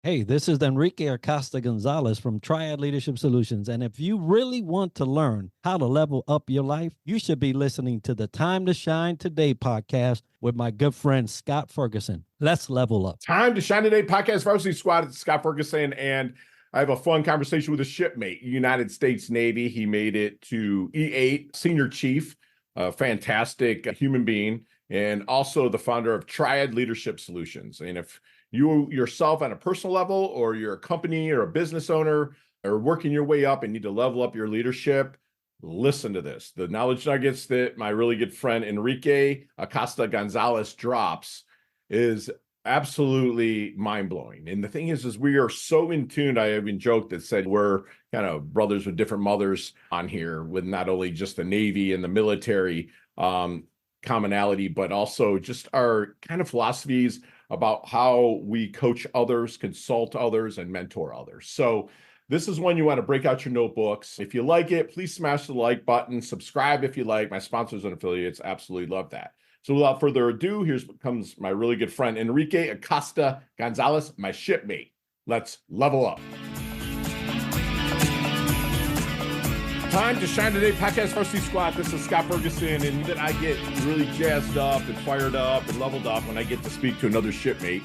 Hey, this is Enrique Acosta Gonzalez from Triad Leadership Solutions. And if you really want to learn how to level up your life, you should be listening to the Time to Shine Today podcast with my good friend Scott Ferguson. Let's level up. Time to Shine Today podcast, Varsity Squad. It's Scott Ferguson, and I have a fun conversation with a shipmate, United States Navy. He made it to E8, senior chief, a fantastic human being, and also the founder of Triad Leadership Solutions. And if you yourself on a personal level, or you're a company or a business owner, or working your way up and need to level up your leadership, listen to this. The knowledge nuggets that my really good friend Enrique Acosta Gonzalez drops is absolutely mind-blowing. And the thing is we are so in tune. I even joked that said we're kind of brothers with different mothers on here, with not only just the Navy and the military commonality, but also just our kind of philosophies about how we coach others, consult others, and mentor others. So this is when you want to break out your notebooks. If you like it, please smash the like button, subscribe if you like. My sponsors and affiliates absolutely love that. So without further ado, here comes my really good friend, Enrique Acosta Gonzalez, my shipmate. Let's level up. Time to Shine Today podcast, Varsity Squad. This is Scott Ferguson, and that I get really jazzed up and fired up and leveled up when I get to speak to another shipmate.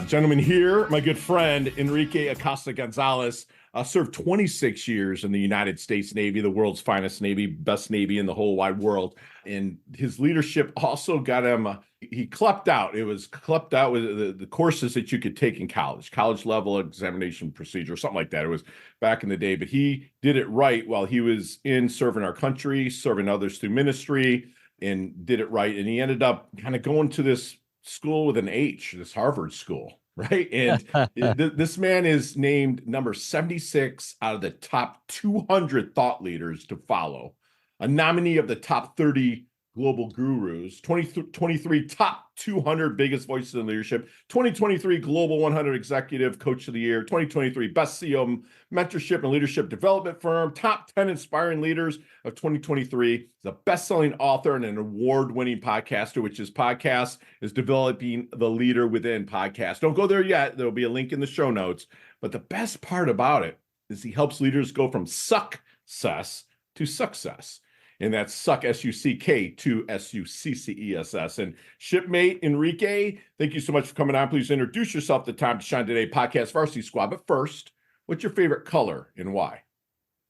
Gentleman here, my good friend, Enrique Acosta Gonzalez, served 26 years in the United States Navy, the world's finest Navy, best Navy in the whole wide world. And his leadership also got him, he clept out. It was clept out with the courses that you could take in college level examination procedure, something like that. It was back in the day, but he did it right while he was in serving our country, serving others through ministry, and did it right. And he ended up kind of going to this school with an H, this Harvard school, right? And this man is named number 76 out of the top 200 thought leaders to follow, a nominee of the top 30 global gurus, 2023 top 200 biggest voices in leadership, 2023 Global 100 Executive Coach of the Year, 2023 Best CEO Mentorship and Leadership Development Firm, top 10 Inspiring Leaders of 2023. He's a best-selling author and an award-winning podcaster, which his podcast is Developing the Leader Within Podcast. Don't go there yet. There'll be a link in the show notes. But the best part about it is he helps leaders go from success to success. And that's suck, S-U-C-K, to S-U-C-C-E-S-S. And shipmate Enrique, thank you so much for coming on. Please introduce yourself to Time to Shine Today podcast, Varsity Squad. But first, what's your favorite color and why?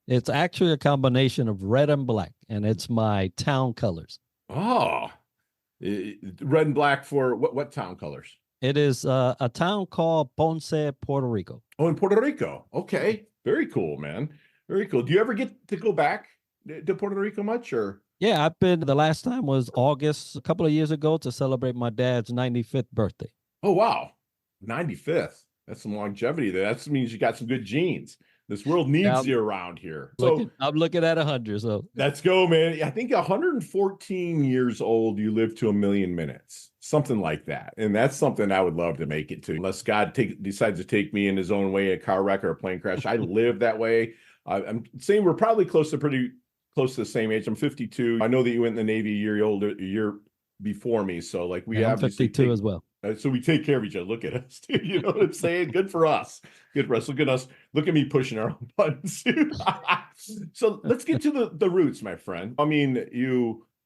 It's actually a combination of red and black, and it's my town colors. Oh, red and black for what town colors? It is a town called Ponce, Puerto Rico. Oh, in Puerto Rico. Okay. Very cool, man. Very cool. Do you ever get to go back to Puerto Rico much, or? Yeah, I've been, the last time was August, a couple of years ago, to celebrate my dad's 95th birthday. Oh, wow. 95th. That's some longevity there. That means you got some good genes. This world needs you around here. I'm looking at 100. So let's go, man. I think 114 years old, you live to 1,000,000 minutes, something like that. And that's something I would love to make it to, unless God decides to take me in his own way, a car wreck or a plane crash. I live that way. I'm saying we're probably pretty close to the same age. I'm 52. I know that you went in the Navy a year before me. So like I'm 52 as well. So we take care of each other. Look at us, dude. You know what I'm saying? Good for us. Good for us. Look at us. Look at me pushing our own buttons. So let's get to the roots, my friend. I mean,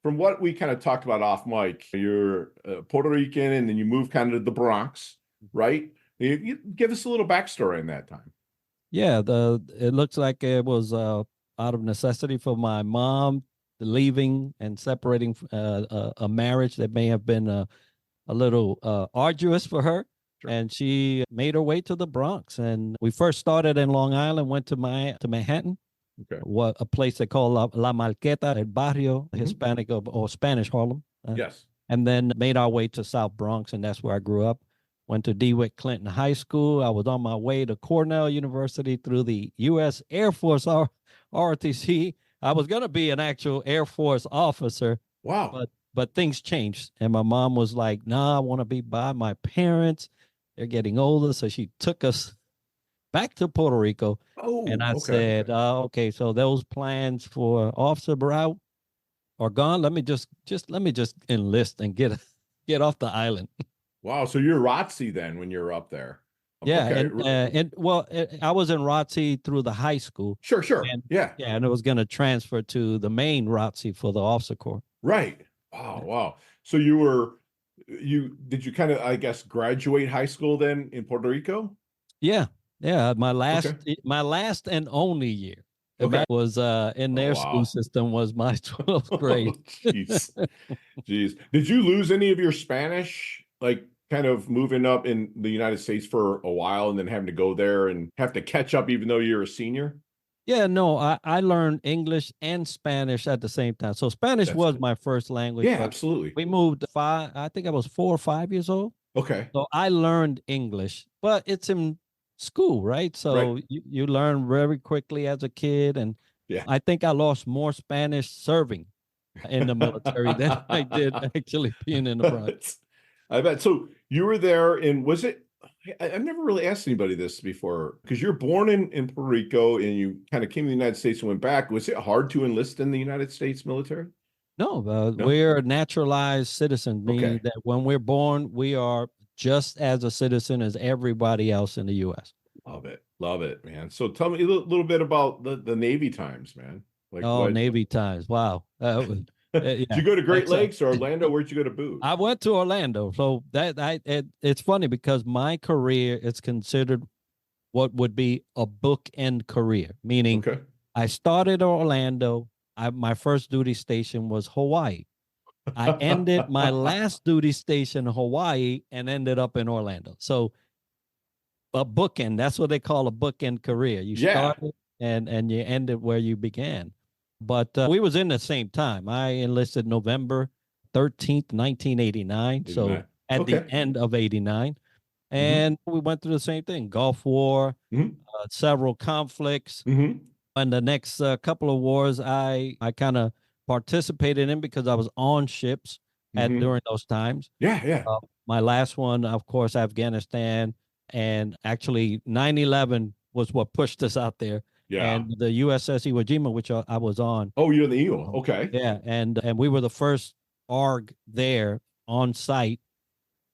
from what we kind of talked about off mic, you're Puerto Rican, and then you moved kind of to the Bronx, right? You give us a little backstory in that time. Yeah, it looks like it was out of necessity for my mom leaving and separating a marriage that may have been a little arduous for her. Sure. And she made her way to the Bronx. And we first started in Long Island, went to Manhattan, a place they call La Marqueta, El Barrio, Hispanic or Spanish Harlem. Yes. And then made our way to South Bronx, and that's where I grew up. Went to DeWitt Clinton High School. I was on my way to Cornell University through the U.S. Air Force ROTC. I was going to be an actual Air Force officer. Wow. But things changed. And my mom was like, nah, I want to be by my parents. They're getting older. So she took us back to Puerto Rico. Oh, and I said, okay, so those plans for officer route are gone. Let me just enlist and get off the island. Wow. So you're ROTC then when you're up there. Yeah, Okay. and well, I was in ROTC through the high school, Sure, sure. and Yeah. yeah, and it was going to transfer to the main ROTC for the officer corps. Right. Wow, wow. So you did you kind of, I guess, graduate high school then in Puerto Rico? Yeah, yeah. Okay. My last and only year Okay. was in Oh their school wow. system was my 12th grade. Oh, jeez. Jeez. Did you lose any of your Spanish, like kind of moving up in the United States for a while and then having to go there and have to catch up even though you're a senior? Yeah, no, I learned English and Spanish at the same time. So Spanish That's was good. my first language, Yeah, but absolutely. we moved I think I was 4 or 5 years old. Okay. So I learned English, but it's in school, right? Right. So you learn very quickly as a kid. And Yeah. I think I lost more Spanish serving in the military than I did actually being in the front. I bet. So you were there in, was it, I've never really asked anybody this before, because you're born in Puerto Rico and you kind of came to the United States and went back. Was it hard to enlist in the United States military? No, No? we're naturalized citizens, meaning Okay. that when we're born, we are just as a citizen as everybody else in the U.S. Love it. Love it, man. So tell me a little bit about the Navy times, man. Like Oh, what, Navy times. Wow. did Yeah, you go to Great that's Lakes or Orlando? Where'd you go to boot? I went to Orlando. So it's funny because my career is considered what would be a bookend career, meaning Okay. I started in Orlando. My first duty station was Hawaii. I ended my last duty station in Hawaii and ended up in Orlando. So a bookend, that's what they call a bookend career. You Yeah. started and you ended where you began. But we was in the same time. I enlisted November 13th, 1989. So at the Okay. end of 89. Hmm. And we went through the same thing, Gulf War, Hmm. several conflicts. Hmm. And the next couple of wars, I kind of participated in because I was on ships at Hmm. during those times. Yeah, yeah. My last one, of course, Afghanistan, and actually 9/11 was what pushed us out there. Yeah. And the USS Iwo Jima, which I was on, Oh, you're in the Eagle. Okay. yeah, and we were the first ARG there on site,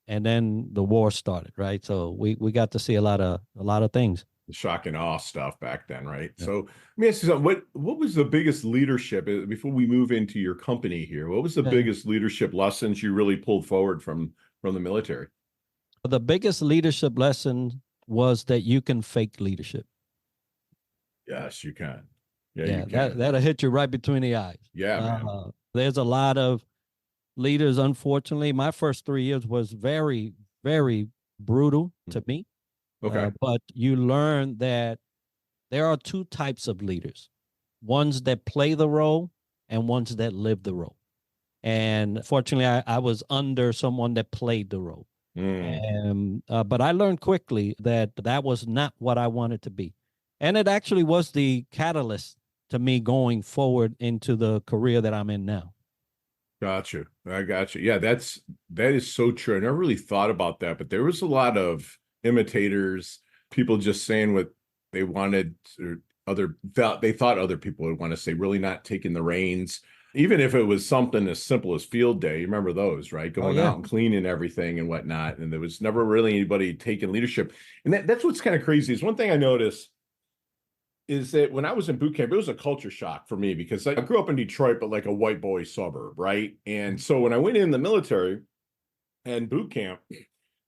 and then the war started, right? So we got to see a lot of things. The shock and awe stuff back then, right? Yeah. So let me ask you something. What was the biggest leadership before we move into your company here? What was the Yeah. biggest leadership lessons you really pulled forward from the military? The biggest leadership lesson was that you can fake leadership. Yes, you can. Yeah, you Yeah, can. that'll hit you right between the eyes. Yeah, man. There's a lot of leaders, unfortunately. My first 3 years was very, very brutal to me. Okay. But you learn that there are two types of leaders, ones that play the role and ones that live the role. And fortunately, I was under someone that played the role. Mm. And, but I learned quickly that that was not what I wanted to be. And it actually was the catalyst to me going forward into the career that I'm in now. Gotcha. I got you. Yeah, that is so true. I never really thought about that, but there was a lot of imitators, people just saying what they wanted, or they thought other people would want to say, really not taking the reins. Even if it was something as simple as field day, you remember those, right? Oh, Going yeah. out and cleaning everything and whatnot. And there was never really anybody taking leadership. And that's what's kind of crazy is one thing I noticed is that when I was in boot camp, it was a culture shock for me because I grew up in Detroit, but like a white boy suburb, right? And so when I went in the military and boot camp,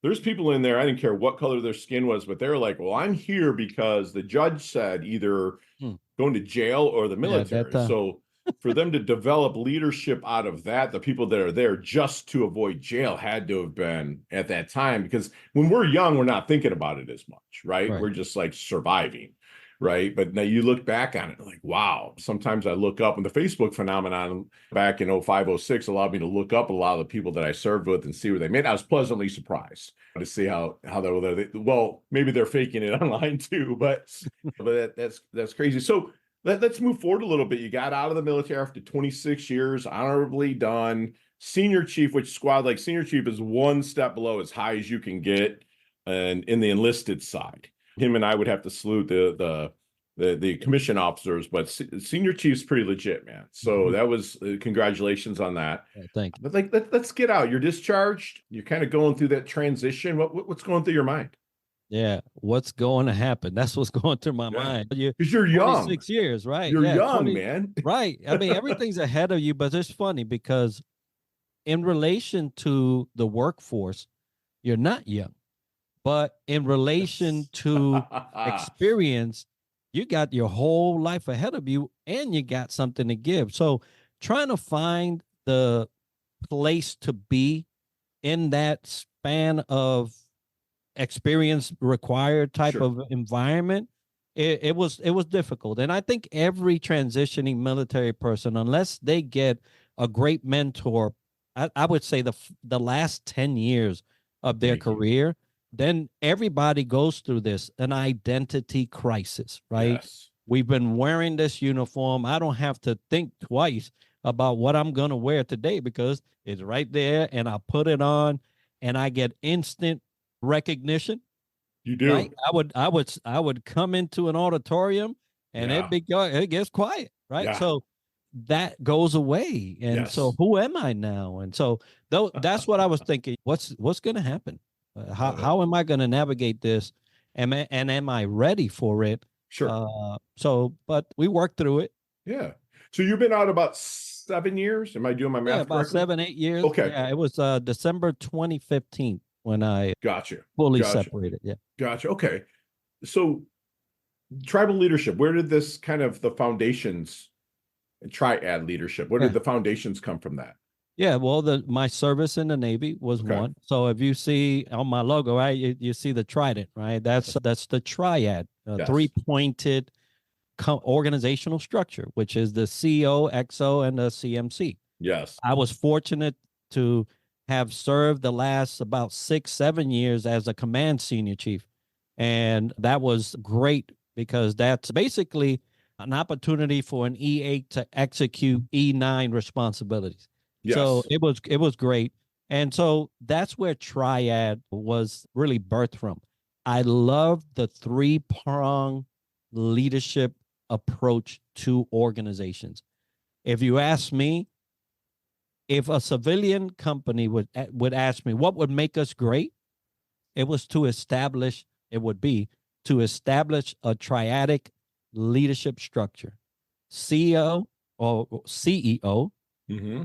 there's people in there, I didn't care what color their skin was, but they were like, well, I'm here because the judge said either going to jail or the Yeah, military. So for them to develop leadership out of that, the people that are there just to avoid jail had to have been at that time, because when we're young, we're not thinking about it as much, right? right. We're just like surviving. Right. But now you look back on it like, wow, sometimes I look up, and the Facebook phenomenon back in 05, 06 allowed me to look up a lot of the people that I served with and see where they made. I was pleasantly surprised to see how well, maybe they're faking it online too, but that's crazy. So let's move forward a little bit. You got out of the military after 26 years, honorably done. Senior chief, which squad, like senior chief is one step below as high as you can get, and in the enlisted side. Him and I would have to salute the commission officers, but senior chief's pretty legit, man. So that was congratulations on that. Thank you. But let's get out. You're discharged. You're kind of going through that transition. What's going through your mind? Yeah. What's going to happen? That's what's going through my Yeah. mind. Because you're young. 26 years, right? You're Yeah. young, 20. man. Right. I mean, everything's ahead of you, but it's funny because in relation to the workforce, you're not young. But in relation to experience, you got your whole life ahead of you and you got something to give. So trying to find the place to be in that span of experience required type Sure. of environment, it was difficult. And I think every transitioning military person, unless they get a great mentor, I would say the last 10 years of their Thank you. career, then everybody goes through this, an identity crisis, right? Yes. We've been wearing this uniform. I don't have to think twice about what I'm going to wear today because it's right there and I put it on and I get instant recognition, You right? do. I would come into an auditorium and Yeah. it gets quiet, right? Yeah. So that goes away. And so Yes. who am I now? And so though that's what I was thinking. What's going to happen? How Love it. how am I going to navigate this? Am I ready for it? Sure. But we worked through it. Yeah. So you've been out about 7 years. Am I doing my Yeah, math about correctly? 7, 8 years. Okay. Yeah, it was December 2015 when I Gotcha. fully Gotcha. separated. Yeah. Gotcha. Okay. So tribal leadership, where did this kind of the foundations and triad leadership, where did Yeah. the foundations come from that? Yeah, well, my service in the Navy was Okay. one. So if you see on my logo, right, you see the trident, right? That's the triad, Yes. three-pointed organizational structure, which is the CO, XO, and the CMC. Yes. I was fortunate to have served the last about 6, 7 years as a command senior chief, and that was great because that's basically an opportunity for an E8 to execute E9 responsibilities. So Yes. it was great. And so that's where Triad was really birthed from. I love the three-prong leadership approach to organizations. If you ask me, if a civilian company would ask me what would make us great, it would be to establish a triadic leadership structure. CEO or CEO, Mm-hmm.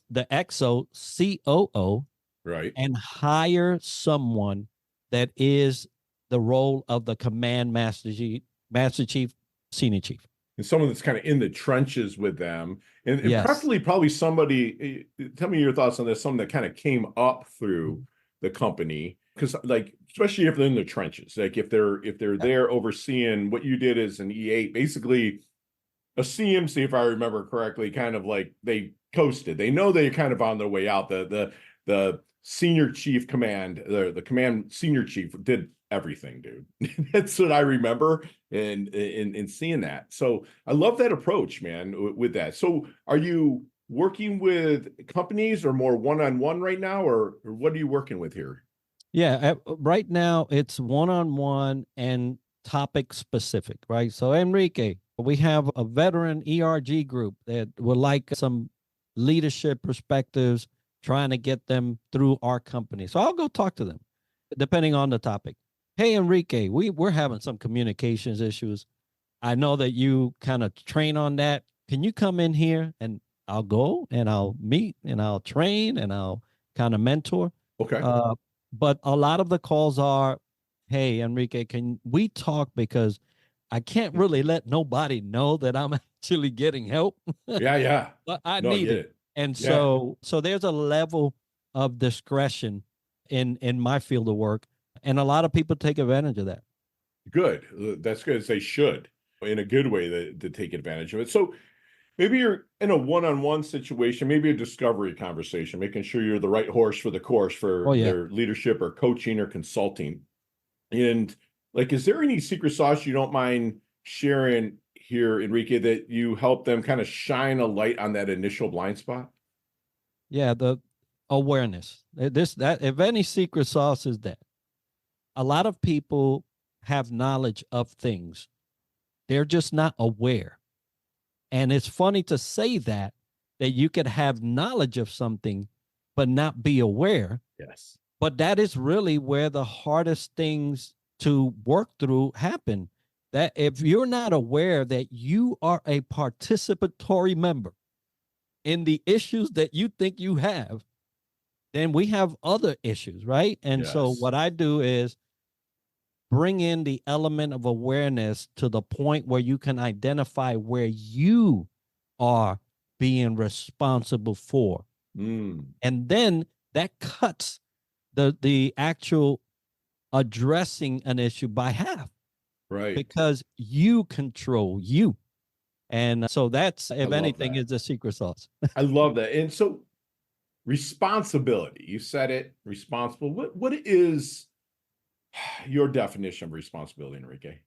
the XO, COO, Right. and hire someone that is the role of the command master chief, senior chief. And someone that's kind of in the trenches with them, and Yes. preferably probably somebody. Tell me your thoughts on this. Someone that kind of came up through the company, because like especially if they're in the trenches, like if they're there overseeing what you did as an E8, basically a CMC, if I remember correctly, kind of like they coasted. They know they're kind of on their way out. The senior chief command, the command senior chief did everything, dude. That's what I remember in seeing that. So I love that approach, man, with that. So are you working with companies or more one-on-one right now, or what are you working with here? Yeah, right now it's one-on-one and topic specific, right? So Enrique, we have a veteran ERG group that would like some leadership perspectives, trying to get them through our company. So I'll go talk to them, depending on the topic. Hey, Enrique, we're having some communications issues. I know that you kind of train on that. Can you come in here and I'll go and I'll meet and I'll train and I'll kind of mentor. Okay. But a lot of the calls are, hey, Enrique, can we talk? Because I can't really let nobody know that I'm actually getting help. Yeah. But I No, I need get it. it. And Yeah. so there's a level of discretion in my field of work. And a lot of people take advantage of that. Good. That's good. They should, in a good way, to take advantage of it. So maybe you're in a one-on-one situation, maybe a discovery conversation, making sure you're the right horse for the course for Oh, yeah. their leadership or coaching or consulting. And like, is there any secret sauce you don't mind sharing here, Enrique, that you help them kind of shine a light on that initial blind spot? Yeah, the awareness. That if any secret sauce is that a lot of people have knowledge of things. They're just not aware. And it's funny to say that you could have knowledge of something but not be aware. Yes. But that is really where the hardest things to work through happen. That if you're not aware that you are a participatory member in the issues that you think you have, then we have other issues, right? And so Yes. what I do is bring in the element of awareness to the point where you can identify where you are being responsible for. And then that cuts the actual addressing an issue by half. Right. Because you control you. And so that's, if anything, that. is the secret sauce. I love that. And so responsibility, you said it, responsible. What is your definition of responsibility, Enrique?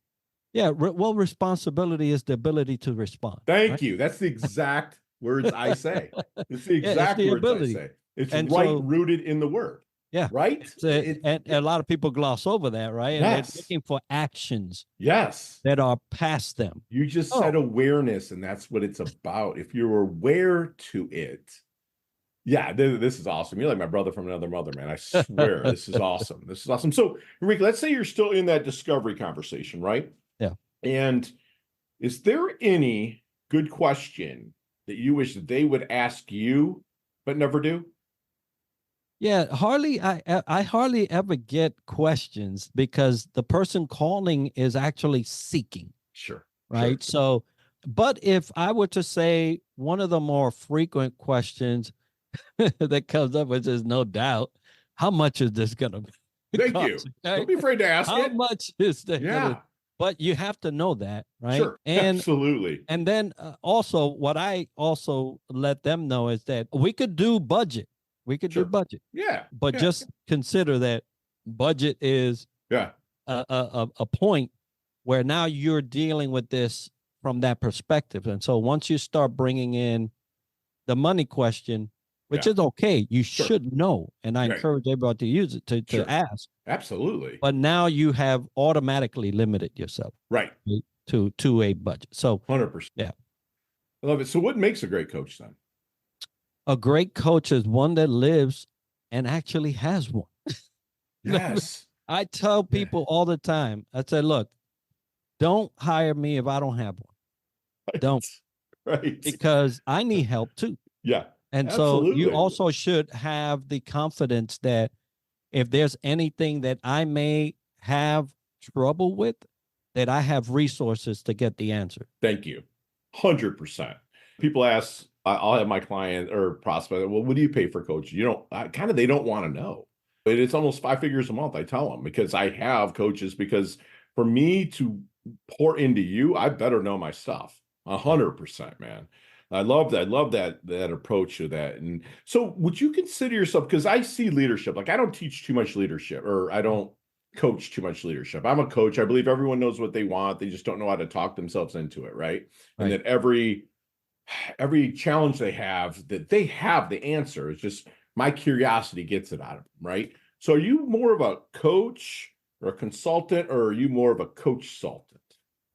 Yeah, well, responsibility is the ability to respond. Thank you. That's the exact words I say. It's the exact it's the words ability. I say. It's and right so, rooted in the word. Yeah. Right. And a lot of people gloss over that, right? And they're looking for actions. Yes. That are past them. You just said awareness, and that's what it's about. If you're aware to it. Yeah, this is awesome. You're like my brother from another mother, man. I swear, this is awesome. This is awesome. So, Enrique, let's say you're still in that discovery conversation, right? Yeah. And is there any good question that you wish that they would ask you, but never do? Yeah, I hardly ever get questions because the person calling is actually seeking. Sure. Right. Sure. So, but if I were to say one of the more frequent questions that comes up, which is no doubt, how much is this going to be? Thank you. Don't be afraid to ask how it. How much is that? Yeah. But you have to know that, right? Sure. And absolutely. And then also what I also let them know is that we could do budget. We could do budget. Yeah. But just consider that budget is a point where now you're dealing with this from that perspective. And so once you start bringing in the money question, which is okay, you should know. And I encourage everybody to use it, to ask. Absolutely. But now you have automatically limited yourself. Right. To a budget. So 100%. Yeah. I love it. So what makes a great coach then? A great coach is one that lives and actually has one. Yes. I tell people all the time, I say, look, don't hire me if I don't have one. Right. Don't. Right. Because I need help too. Yeah. And so you also should have the confidence that if there's anything that I may have trouble with, that I have resources to get the answer. Thank you. 100%. People ask, I'll have my client or prospect, well, what do you pay for coaching? They don't want to know. But it's almost 5 figures a month, I tell them, because I have coaches, because for me to pour into you, I better know my stuff. 100%, man. I love that. I love that approach to that. And so would you consider yourself, because I see leadership, like I don't teach too much leadership, or I don't coach too much leadership. I'm a coach. I believe everyone knows what they want. They just don't know how to talk themselves into it. Right. And that every challenge they have, that they have the answer. It's just my curiosity gets it out of them. Right. So are you more of a coach or a consultant, or are you more of a coach-sultant?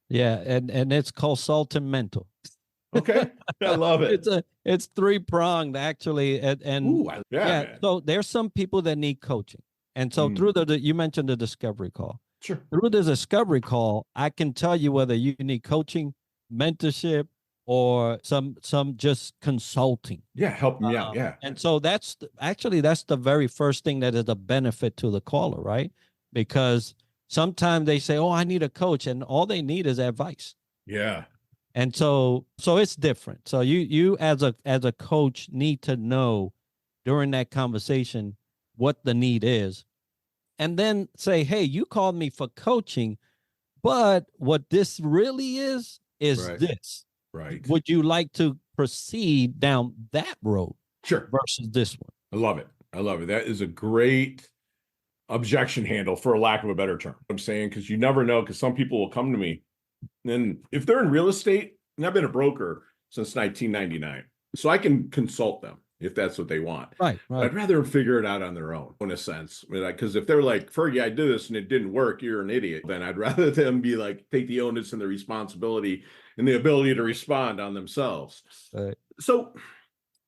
Yeah. And it's consultant mental. Okay. I love it. It's 3-pronged actually. So there's some people that need coaching. And so through you mentioned the discovery call. Sure. Through the discovery call, I can tell you whether you need coaching, mentorship, or some just consulting. Yeah, help me out. Yeah. And so that's the very first thing that is a benefit to the caller, right? Because sometimes they say, "Oh, I need a coach," and all they need is advice. Yeah. And so it's different. So you as a coach need to know during that conversation what the need is. And then say, hey, you called me for coaching, but what this really is this. Right. Would you like to proceed down that road? Sure. Versus this one? I love it. I love it. That is a great objection handle, for a lack of a better term. I'm saying, because you never know, because some people will come to me, and if they're in real estate, and I've been a broker since 1999, so I can consult them if that's what they want. Right. I'd rather them figure it out on their own, in a sense. Because if they're like, Fergie, I did this and it didn't work, you're an idiot. Then I'd rather them be like, take the onus and the responsibility and the ability to respond on themselves. Right. So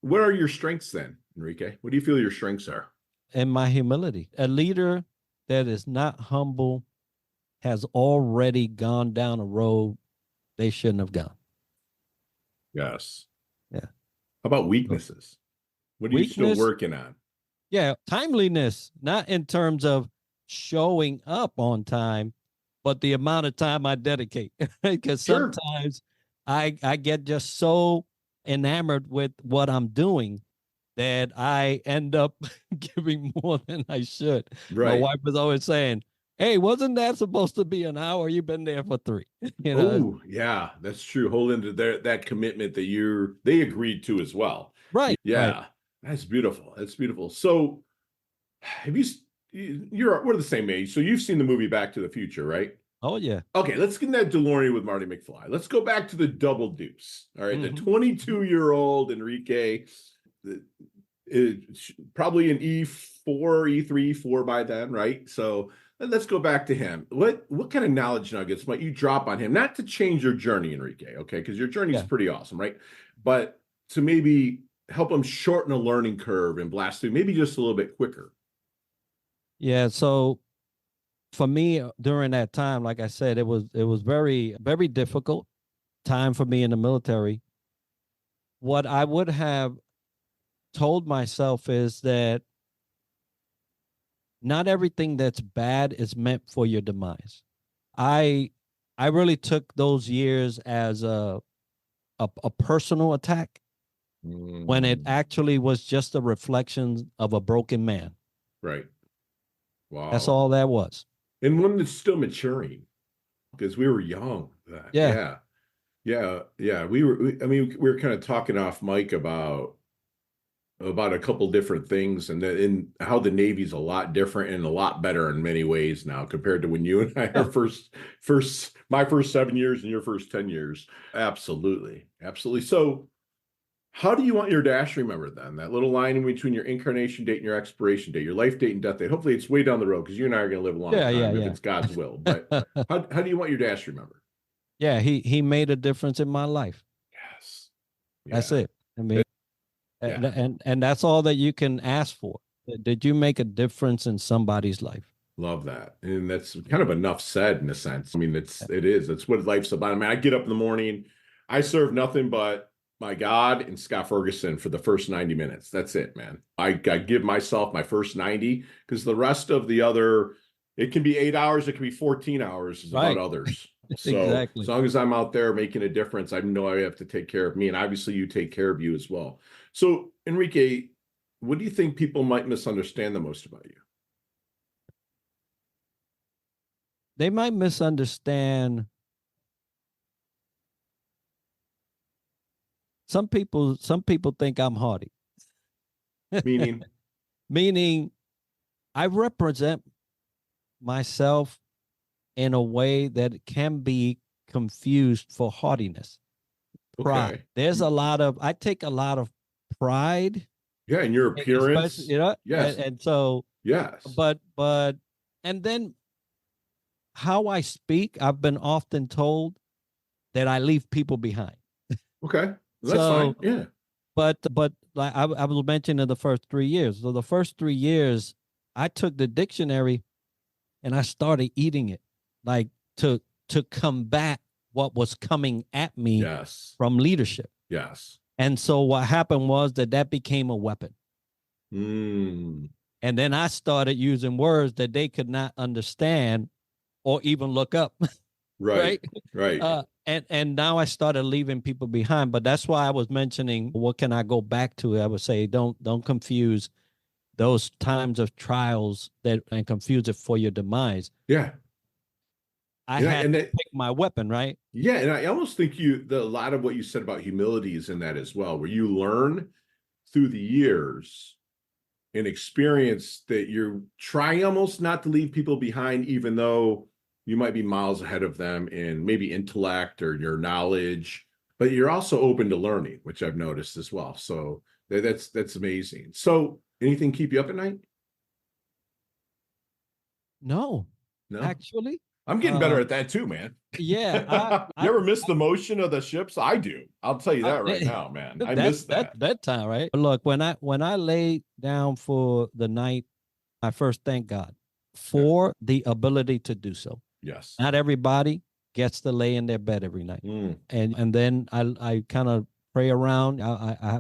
what are your strengths then, Enrique? What do you feel your strengths are? And my humility. A leader that is not humble has already gone down a road they shouldn't have gone. Yes. Yeah. How about weaknesses? What are you still working on? Yeah, timeliness, not in terms of showing up on time, but the amount of time I dedicate. Because sometimes I get just so enamored with what I'm doing that I end up giving more than I should. Right. My wife was always saying, "Hey, wasn't that supposed to be an hour? You've been there for 3." Oh, yeah, that's true. Holding to that commitment that they agreed to as well. Right. Yeah. Right. That's beautiful. That's beautiful. So have we're the same age. So you've seen the movie Back to the Future, right? Oh, yeah. Okay, let's get in that DeLorean with Marty McFly. Let's go back to the Double Deuce. All right, Mm-hmm. The 22-year-old Enrique, probably an E4, E3, E4 by then, right? So let's go back to him. What kind of knowledge nuggets might you drop on him? Not to change your journey, Enrique, okay? Because your journey is pretty awesome, right? But to maybe help him shorten a learning curve and blast through maybe just a little bit quicker. Yeah, so for me during that time, like I said, it was very, very difficult time for me in the military. What I would have told myself is that not everything that's bad is meant for your demise. I really took those years as a personal attack when it actually was just a reflection of a broken man. Right. Wow. That's all that was. And one that's still maturing because we were young. Yeah. We were kind of talking off mic about a couple different things and how the Navy's a lot different and a lot better in many ways now compared to when you and I are my first 7 years and your first 10 years. Absolutely. Absolutely. So how do you want your dash remembered then? That little line in between your incarnation date and your expiration date, your life date and death date. Hopefully it's way down the road because you and I are going to live a long time if it's God's will. But how do you want your dash remembered? Yeah, he made a difference in my life. Yes. That's it. I mean, and that's all that you can ask for. Did you make a difference in somebody's life? Love that. And that's kind of enough said in a sense. I mean, it's what life's about. I mean, I get up in the morning, I serve nothing but my God and Scott Ferguson for the first 90 minutes. That's it, man. I give myself my first 90 because the rest of the other, it can be 8 hours, it can be 14 hours is about others. So exactly. As long as I'm out there making a difference, I know I have to take care of me. And obviously you take care of you as well. So Enrique, what do you think people might misunderstand the most about you? They might misunderstand. Some people think I'm haughty. Meaning I represent myself in a way that can be confused for haughtiness. Pride. Okay. There's I take a lot of pride. Yeah, in your appearance. Yes. And so yes. But and then how I speak, I've been often told that I leave people behind. Okay. That's fine. Yeah. But like I was mentioning the first 3 years. So the first 3 years, I took the dictionary and I started eating it, like to combat what was coming at me from leadership. Yes. And so what happened was that became a weapon. And then I started using words that they could not understand or even look up. Right. And now I started leaving people behind. But that's why I was mentioning, what can I go back to? I would say, don't confuse those times of trials and confuse it for your demise. Yeah. I had to pick my weapon, right? Yeah. And I almost think a lot of what you said about humility is in that as well, where you learn through the years and experience that you're trying almost not to leave people behind, even though you might be miles ahead of them in maybe intellect or your knowledge, but you're also open to learning, which I've noticed as well. So that's amazing. So anything keep you up at night? No, actually. I'm getting better at that too, man. Yeah. You ever miss the motion of the ships? I do. I'll tell you that right now, man. I miss that. That time, right? But look, when I laid down for the night, I first thank God for the ability to do so. Yes. Not everybody gets to lay in their bed every night. And then I kind of pray around.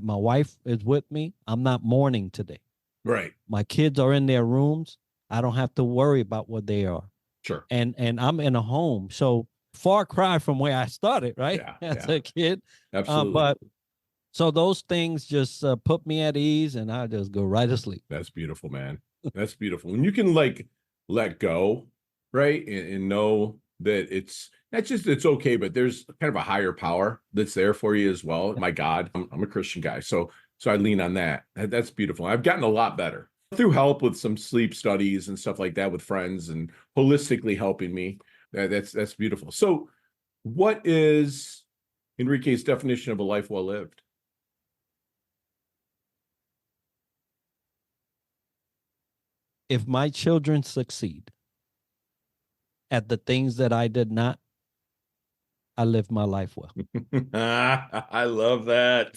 My wife is with me. I'm not mourning today. Right. My kids are in their rooms. I don't have to worry about what they are. Sure. And I'm in a home. So far cry from where I started, right? Yeah. As a kid. Absolutely. But so those things just put me at ease, and I just go right to sleep. That's beautiful, man. That's beautiful. When you can like let go, right? And know that it's not just it's okay, but there's kind of a higher power that's there for you as well. My God, I'm a Christian guy. So I lean on that. That's beautiful. I've gotten a lot better through help with some sleep studies and stuff like that with friends and holistically helping me. That's beautiful. So what is Enrique's definition of a life well lived? If my children succeed at the things that I did not, I lived my life well. I love that.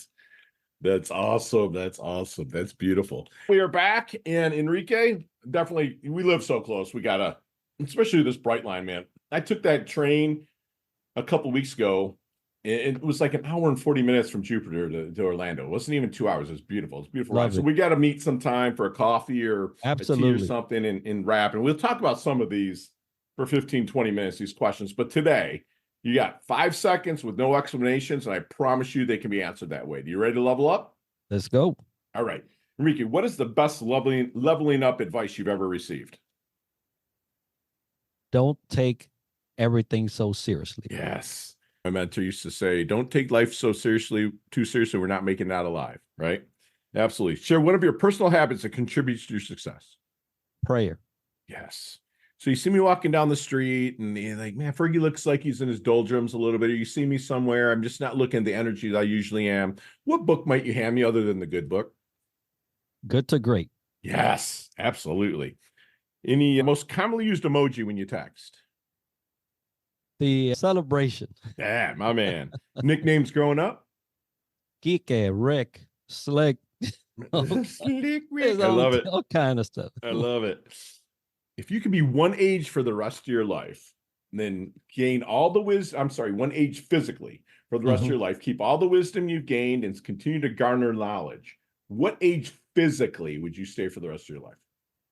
That's awesome. That's awesome. That's beautiful. We are back, and Enrique, definitely, we live so close. We gotta, especially this Brightline, man. I took that train a couple weeks ago. It was like an hour and 40 minutes from Jupiter to Orlando. It wasn't even 2 hours. It was beautiful. It's a beautiful ride. So we got to meet sometime for a coffee or a tea or something and wrap. And we'll talk about some of these for 15, 20 minutes, these questions. But today, you got 5 seconds with no explanations, and I promise you they can be answered that way. Do you ready to level up? Let's go. All right. Enrique, what is the best leveling up advice you've ever received? Don't take everything so seriously. Yes. My mentor used to say, don't take life too seriously, we're not making it out alive, right? Absolutely. Share one of your personal habits that contributes to your success. Prayer. Yes. So you see me walking down the street and you're like, man, Fergie looks like he's in his doldrums a little bit. Or you see me somewhere, I'm just not looking at the energy that I usually am. What book might you hand me other than the good book? Good to great. Yes, absolutely. Any most commonly used emoji when you text? The celebration. Yeah, my man. Nicknames growing up? Geeky, Rick, Slick. Slick Rick. I love it. All kind of stuff. I love it. If you could be one age for the rest of your life, then gain all the wisdom, I'm sorry, one age physically for the rest of your life, keep all the wisdom you've gained and continue to garner knowledge. What age physically would you stay for the rest of your life?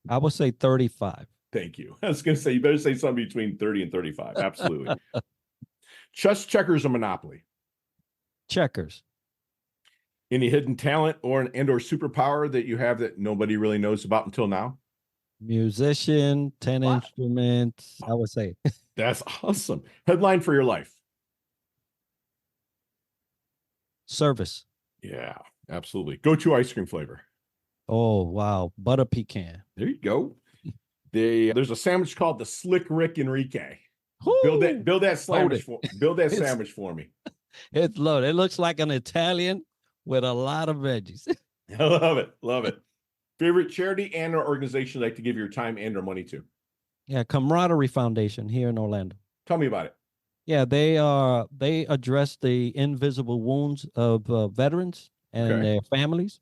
I would say 35. Thank you. I was going to say, you better say something between 30 and 35. Absolutely. Chess, checkers, or Monopoly? Checkers. Any hidden talent or superpower that you have that nobody really knows about until now? Musician, 10 instruments, I would say. That's awesome. Headline for your life? Service. Yeah, absolutely. Go-to ice cream flavor? Oh, wow. Butter pecan. There you go. There's a sandwich called the Slick Rick Enrique. Woo! Build that sandwich for me. It's loaded. It looks like an Italian with a lot of veggies. I love it. Love it. Favorite charity and or organization you'd like to give your time and or money to? Yeah, Camaraderie Foundation here in Orlando. Tell me about it. Yeah, they address the invisible wounds of veterans and their families.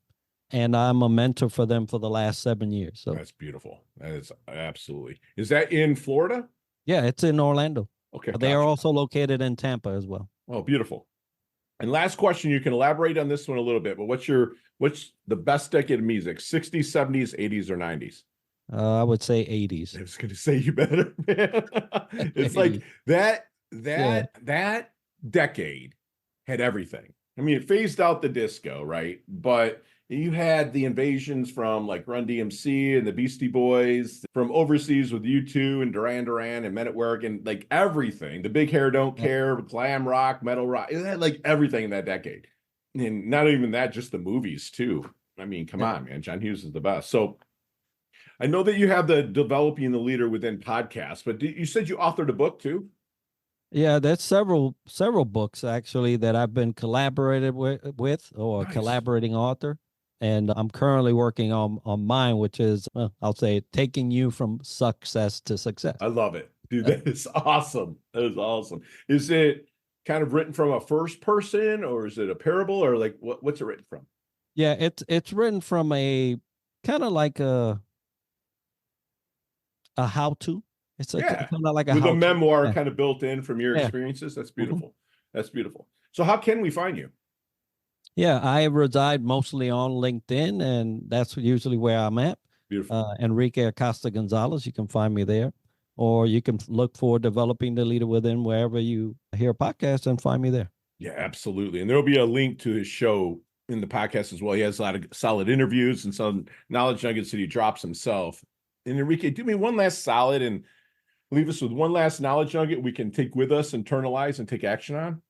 And I'm a mentor for them for the last 7 years. So that's beautiful. That is absolutely. Is that in Florida? Yeah, it's in Orlando. Okay. They are also located in Tampa as well. Oh, beautiful. And last question, you can elaborate on this one a little bit, but what's the best decade of music? 60s, 70s, 80s, or 90s? I would say 80s. I was going to say you better, man. It's like that decade had everything. I mean, it phased out the disco, right? But you had the invasions from like Run DMC and the Beastie Boys, from overseas with U2 and Duran Duran and Men at Work, and like everything. The Big Hair Don't Care, glam rock, metal rock. It had like everything in that decade. And not even that, just the movies too. I mean, come on, man. John Hughes is the best. So I know that you have the Developing the Leader Within podcast, but you said you authored a book too? Yeah, there's several books actually that I've been collaborated with or Nice. Collaborating author. And I'm currently working on mine, which is, I'll say, taking you from success to success. I love it. Dude, that is awesome. That is awesome. Is it kind of written from a first person, or is it a parable, or like what's it written from? Yeah, it's written from a kind of like a how-to. It's Yeah. kind of like a With a how-to. memoir Yeah. kind of built in from your Yeah. experiences. That's Mhm. beautiful. That's beautiful. So how can we find you? Yeah, I reside mostly on LinkedIn, and that's usually where I'm at. Beautiful. Enrique Acosta Gonzalez, you can find me there, or you can look for Developing the Leader Within wherever you hear podcasts and find me there. Yeah, absolutely. And there'll be a link to his show in the podcast as well. He has a lot of solid interviews and some knowledge nuggets that he drops himself. And Enrique, do me one last solid and leave us with one last knowledge nugget we can take with us, internalize, and take action on.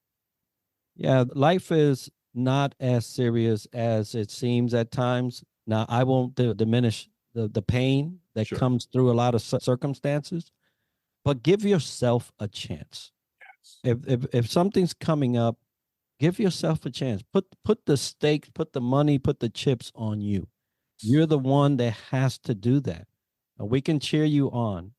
Yeah, life is not as serious as it seems at times. Now, I won't diminish the pain that Sure. comes through a lot of circumstances, but give yourself a chance. Yes. If something's coming up, give yourself a chance. Put the stakes, put the money, put the chips on you. You're the one that has to do that. We can cheer you on,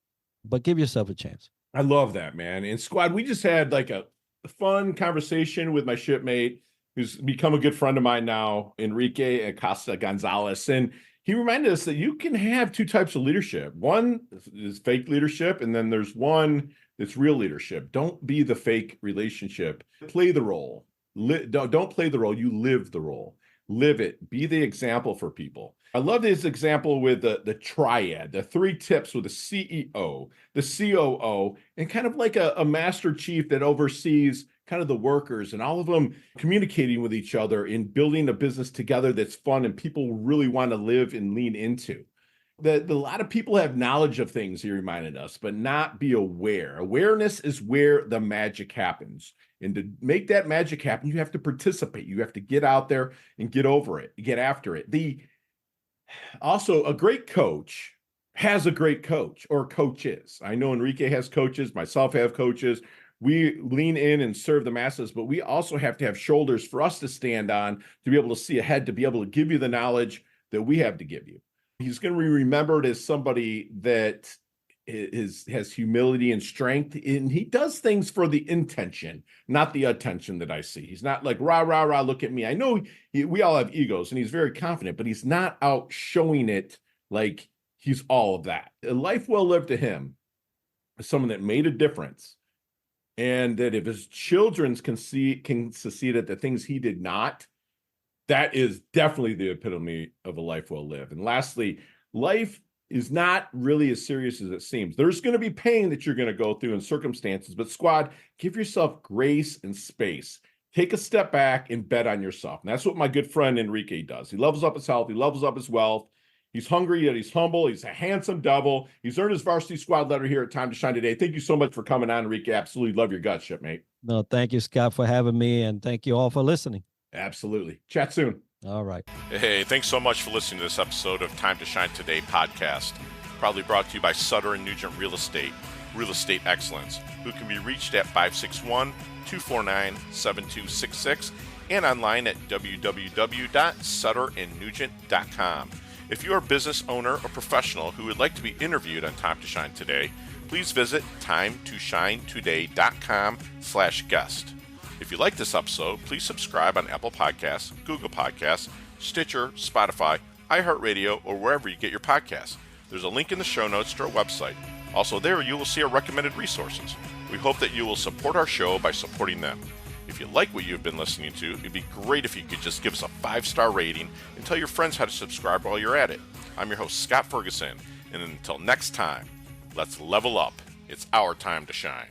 but give yourself a chance. I love that, man. And squad, we just had like a fun conversation with my shipmate, who's become a good friend of mine now, Enrique Acosta Gonzalez. And he reminded us that you can have two types of leadership. One is fake leadership, and then there's one that's real leadership. Don't be the fake relationship. Play the role. Don't play the role. You live the role. Live it. Be the example for people. I love this example with the Triad, the 3 tips with the CEO, the COO, and kind of like a master chief that oversees kind of the workers and all of them communicating with each other in building a business together that's fun and people really want to live and lean into. A lot of people have knowledge of things, he reminded us, but not be aware. Awareness is where the magic happens. And to make that magic happen, you have to participate. You have to get out there and get over it, get after it. Also, a great coach has a great coach or coaches. I know Enrique has coaches, myself have coaches. We lean in and serve the masses, but we also have to have shoulders for us to stand on to be able to see ahead, to be able to give you the knowledge that we have to give you. He's going to be remembered as somebody that has humility and strength, and he does things for the intention, not the attention that I see. He's not like, rah, rah, rah, look at me. I know we all have egos, and he's very confident, but he's not out showing it like he's all of that. A life well lived to him is someone that made a difference, and that if his children can succeed at the things he did not, that is definitely the epitome of a life well lived. And lastly, life is not really as serious as it seems. There's going to be pain that you're going to go through in circumstances, but squad, give yourself grace and space. Take a step back and bet on yourself. And that's what my good friend Enrique does. He levels up his health. He levels up his wealth. He's hungry, yet he's humble. He's a handsome devil. He's earned his varsity squad letter here at Time to Shine today. Thank you so much for coming on, Enrique. Absolutely love your gut, shipmate. No, thank you, Scott, for having me, and thank you all for listening. Absolutely. Chat soon. All right. Hey, thanks so much for listening to this episode of Time to Shine Today podcast, proudly brought to you by Sutter & Nugent Real Estate Excellence, who can be reached at 561-249-7266 and online at www.sutterandnugent.com. If you are a business owner or professional who would like to be interviewed on Time to Shine Today, please visit timetoshinetoday.com/guest. If you like this episode, please subscribe on Apple Podcasts, Google Podcasts, Stitcher, Spotify, iHeartRadio, or wherever you get your podcasts. There's a link in the show notes to our website. Also there, you will see our recommended resources. We hope that you will support our show by supporting them. If you like what you've been listening to, it'd be great if you could just give us a 5-star rating and tell your friends how to subscribe while you're at it. I'm your host, Scott Ferguson, and until next time, let's level up. It's our time to shine.